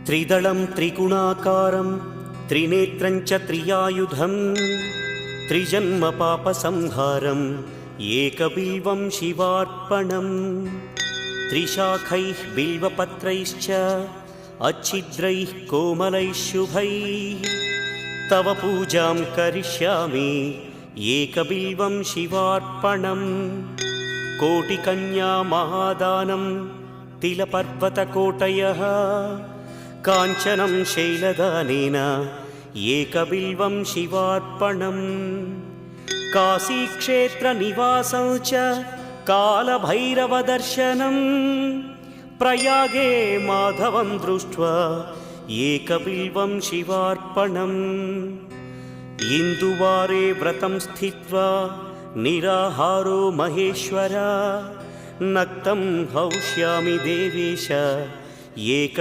त्रिदलं त्रिगुणाकारं त्रिनेत्रं च त्रियायुधं त्रिजन्म पापसंहारम् एकबिल्वं शिवार्पणम् त्रिशाखैः बिल्वपत्रैश्च अच्छिद्रैः कोमलैः शुभैः तव पूजां करिष्यामि एकबिल्वं शिवार्पणम् कोटिकन्या महादानं तिलपर्वतकोटयः काञ्चनं शैलदानेन एकबिल्वं शिवार्पणम् काशीक्षेत्रनिवासं च कालभैरवदर्शनं प्रयागे माधवं दृष्ट्वा एकबिल्वं शिवार्पणम् इन्दुवारे व्रतं स्थित्वा निराहारो महेश्वर नक्तं हौष्यामि देवेश एक